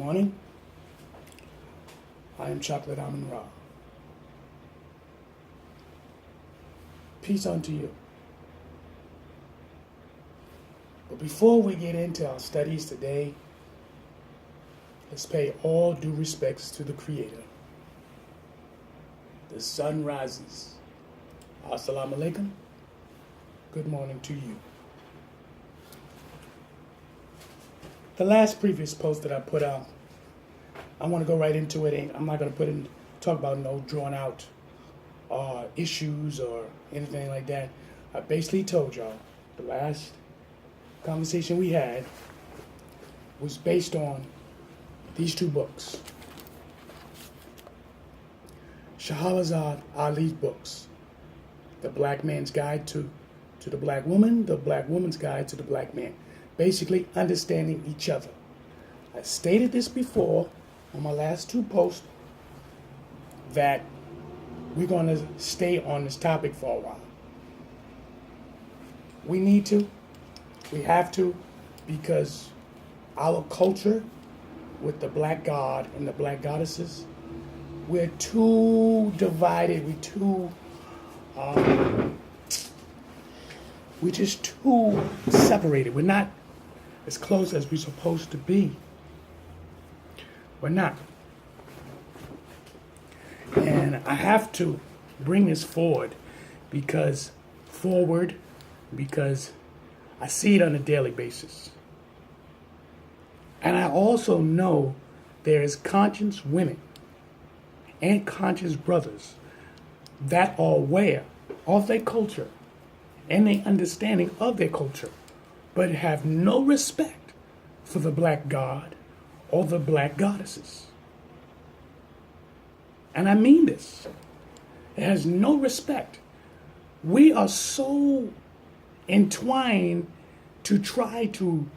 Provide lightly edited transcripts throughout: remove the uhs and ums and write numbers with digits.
morning. I am Chocolate AMUN-RA. Peace unto you. But before we get into our studies today, let's pay all due respects to the Creator. The sun rises. Assalamu alaikum. Good morning to you. The last previous post that I put out, I want to go right into it. I'm not going to talk about no drawn out issues or anything like that. I basically told y'all the last conversation we had was based on these two books. Shahrazad Ali's books, The Black Man's Guide to the Black Woman, The Black Woman's Guide to the Black Man. Basically understanding each other. I stated this before on my last two posts that we're going to stay on this topic for a while. We need to. We have to, because our culture with the black god and the black goddesses, we're too divided. We're just too separated. We're not as close as we're supposed to be. We're not. And I have to bring this forward because I see it on a daily basis. And I also know there is conscious women and conscious brothers that are aware of their culture and their understanding of their culture, but have no respect for the black god or the black goddesses. And I mean this. It has no respect. We are so entwined to try to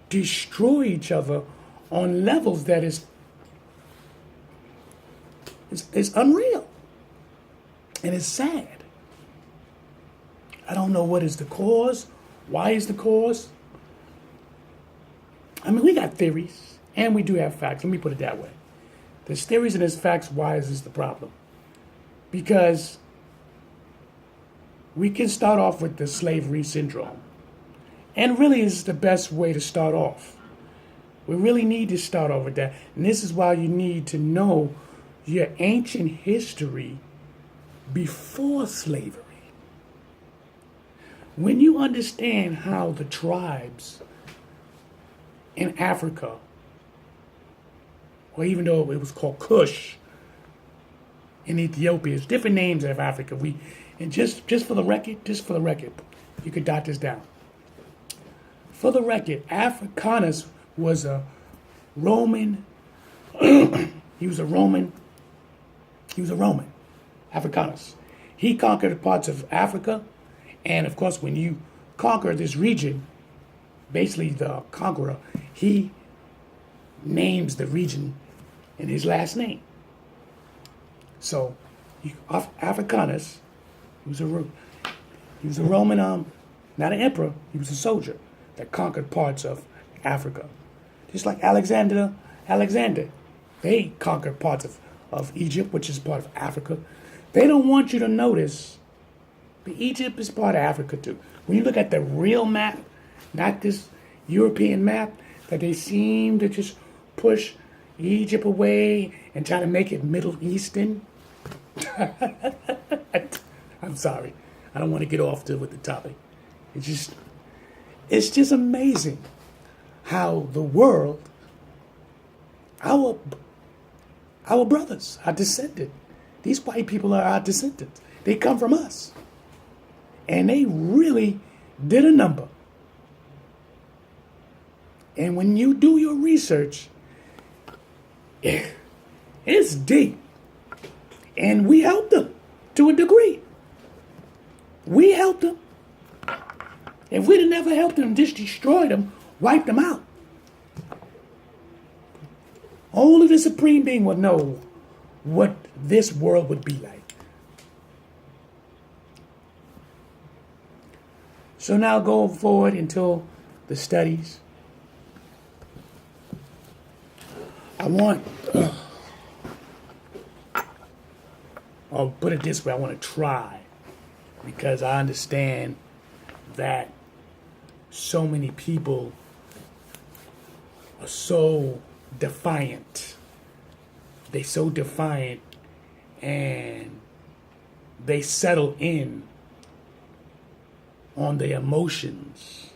destroy each other on levels that is unreal. And it's sad. I don't know what is the cause. Why is the cause? I mean, we got theories, and we do have facts. Let me put it that way. There's theories and there's facts. Why is this the problem? Because we can start off with the slavery syndrome. And really, it's the best way to start off. We really need to start off with that. And this is why you need to know your ancient history before slavery. When you understand how the tribes in Africa, or even though it was called Kush in Ethiopia, it's different names of Africa. And just for the record, you could dot this down. For the record, Africanus was a Roman. He was a Roman. Africanus. He conquered parts of Africa. And of course, when you conquer this region, basically the conqueror, he names the region in his last name. So, Africanus, he was a Roman, not an emperor, he was a soldier that conquered parts of Africa. Just like Alexander, they conquered parts of Egypt, which is part of Africa. They don't want you to notice Egypt is part of Africa too. When you look at the real map, not this European map, that they seem to just push Egypt away and try to make it Middle Eastern. I'm sorry. I don't want to get off with the topic. It's just amazing how the world, our brothers are descended. These white people are our descendants. They come from us. And they really did a number. And when you do your research, it's deep. And we helped them to a degree. We helped them. If we'd have never helped them, just destroyed them, wiped them out, only the Supreme Being would know what this world would be like. So now going forward until the studies. I want, I'll put it this way, I want to try, because I understand that so many people are so defiant. They're so defiant, and they settle in on their emotions.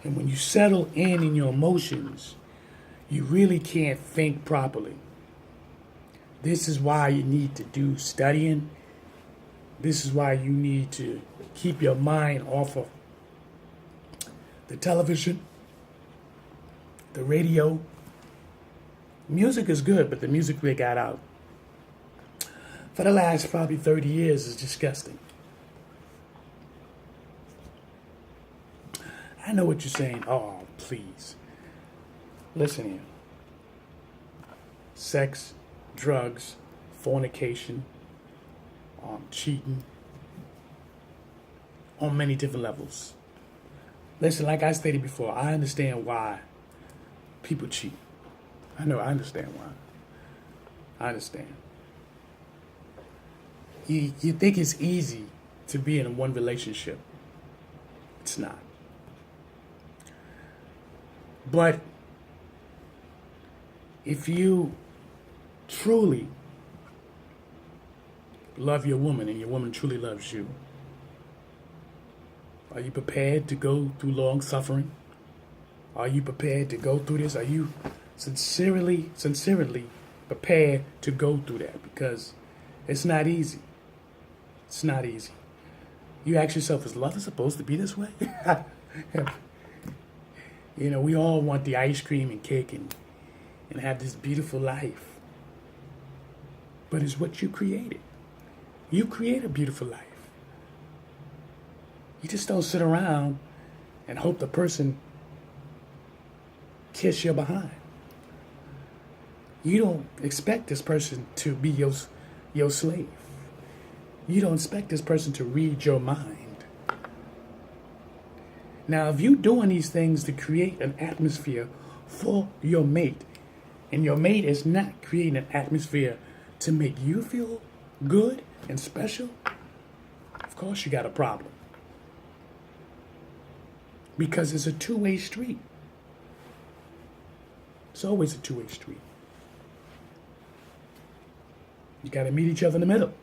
And when you settle in your emotions, you really can't think properly. This is why you need to do studying. This is why you need to keep your mind off of the television, the radio. Music is good, but the music we got out for the last probably 30 years is disgusting. I know what you're saying. Oh, please. Listen here. Sex, drugs, fornication, cheating, on many different levels. Listen, like I stated before, I understand why people cheat. I understand why. I understand. You think it's easy to be in one relationship. It's not. But if you truly love your woman and your woman truly loves you, are you prepared to go through long suffering? Are you prepared to go through this? Are you sincerely prepared to go through that? Because it's not easy. It's not easy. You ask yourself, is love supposed to be this way? You know, we all want the ice cream and cake and have this beautiful life. But it's what you created. You create a beautiful life. You just don't sit around and hope the person kiss your behind. You don't expect this person to be your slave. You don't expect this person to read your mind. Now, if you're doing these things to create an atmosphere for your mate, and your mate is not creating an atmosphere to make you feel good and special, of course you got a problem. Because it's a two-way street. It's always a two-way street. You got to meet each other in the middle.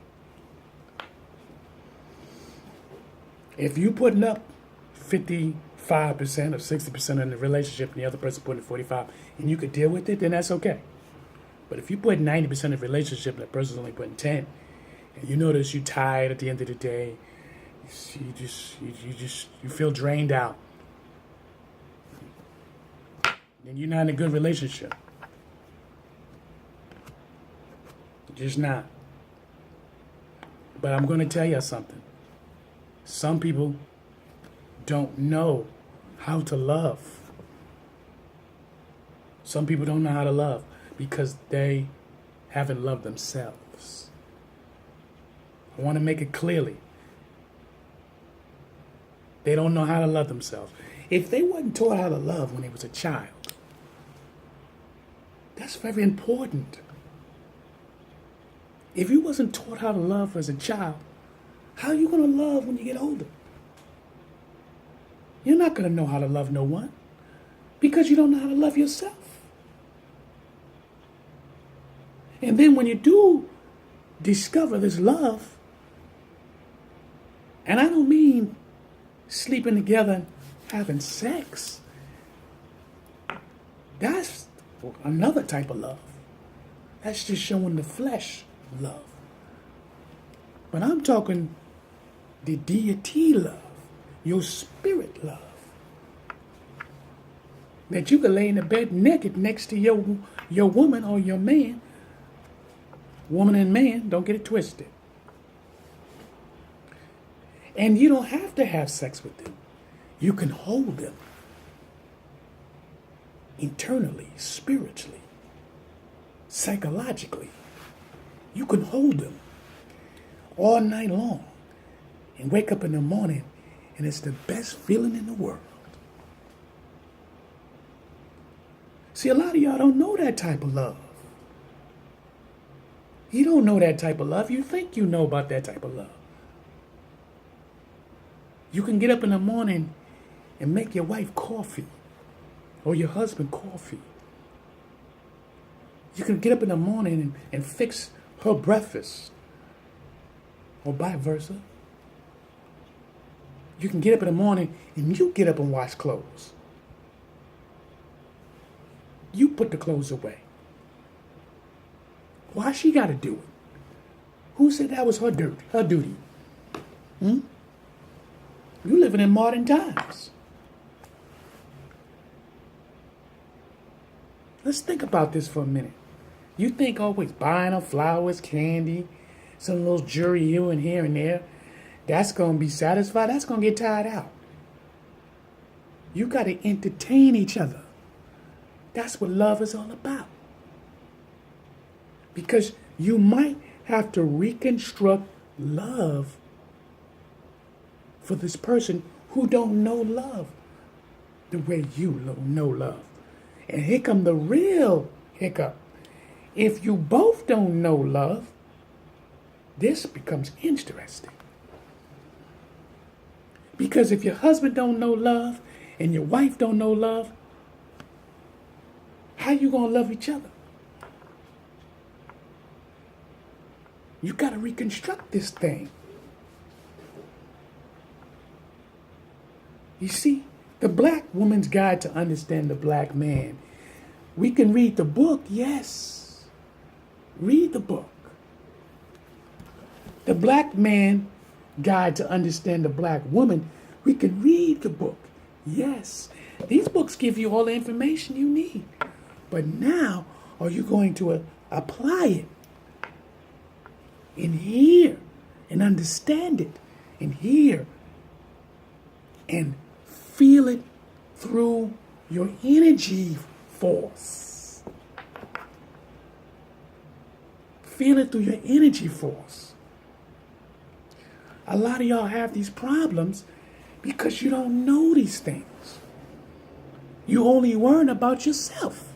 If you putting up 55% or 60% in the relationship and the other person putting 45%, and you could deal with it, then that's okay. But if you put 90% in the relationship and that person's only putting 10%, and you notice you're tired at the end of the day, you feel drained out, then you're not in a good relationship. You're just not. But I'm going to tell you something. Some people don't know how to love. Some people don't know how to love because they haven't loved themselves. I want to make it clearly. They don't know how to love themselves. If they weren't taught how to love when they was a child, that's very important. If you wasn't taught how to love as a child, how are you going to love when you get older? You're not going to know how to love no one because you don't know how to love yourself. And then when you do discover this love, and I don't mean sleeping together and having sex. That's another type of love. That's just showing the flesh love. But I'm talking the deity love, your spirit love. That you could lay in the bed naked next to your woman or your man. Woman and man, don't get it twisted. And you don't have to have sex with them. You can hold them internally, spiritually, psychologically. You can hold them all night long and wake up in the morning and it's the best feeling in the world. See, a lot of y'all don't know that type of love. You don't know that type of love. You think you know about that type of love. You can get up in the morning and make your wife coffee or your husband coffee. You can get up in the morning and fix her breakfast or vice versa. You can get up in the morning and you get up and wash clothes. You put the clothes away. Why she got to do it? Who said that was her duty? You living in modern times. Let's think about this for a minute. You think always buying her flowers, candy, some little jewelry here and there, that's going to be satisfied? That's going to get tired out. You got to entertain each other. That's what love is all about. Because you might have to reconstruct love for this person who don't know love the way you know love. And here come the real hiccup. If you both don't know love, this becomes interesting. Because if your husband don't know love and your wife don't know love, how you going to love each other? You got to reconstruct this thing. You see, the Black Woman's Guide to Understand the Black Man. We can read the book, yes. Read the book. The Black Man Guide to Understand the Black Woman. We can read the book, yes. These books give you all the information you need. But now, are you going to apply it? And hear and understand it, and hear and feel it through your energy force. Feel it through your energy force. A lot of y'all have these problems because you don't know these things. You only learn about yourself.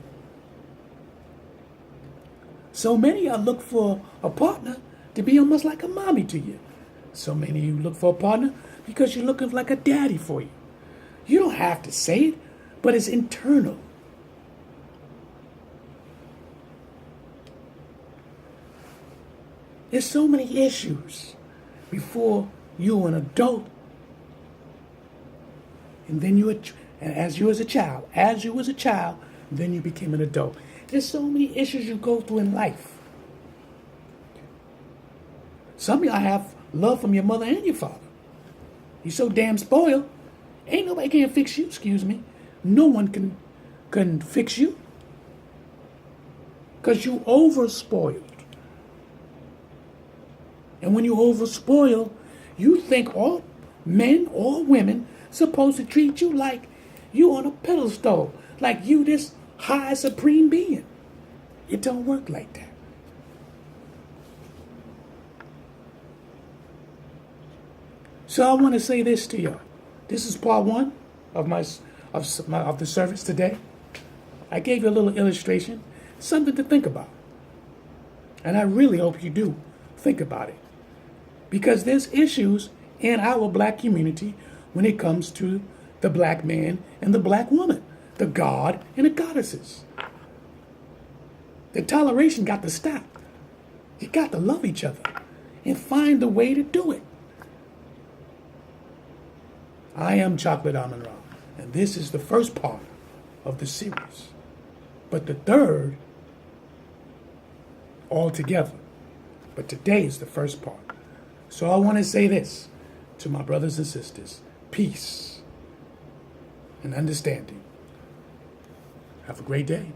So many of y'all look for a partner to be almost like a mommy to you. So many of you look for a partner because you're looking like a daddy for you. You don't have to say it, but it's internal. There's so many issues before you're an adult, and then as you was a child, then you became an adult. There's so many issues you go through in life. Some of y'all have love from your mother and your father. You're so damn spoiled. Ain't nobody can fix you, excuse me. No one can fix you. Because you over-spoiled. And when you over-spoil, you think all men or women supposed to treat you like you on a pedestal. Like you this high supreme being. It don't work like that. So I want to say this to y'all. This is part one of the service today. I gave you a little illustration, something to think about. And I really hope you do think about it. Because there's issues in our black community when it comes to the black man and the black woman, the god and the goddesses. The toleration got to stop. You got to love each other and find a way to do it. I am Chocolate AMUN-RA, and this is the first part of the series. But the third, all together. But today is the first part. So I want to say this to my brothers and sisters. Peace and understanding. Have a great day.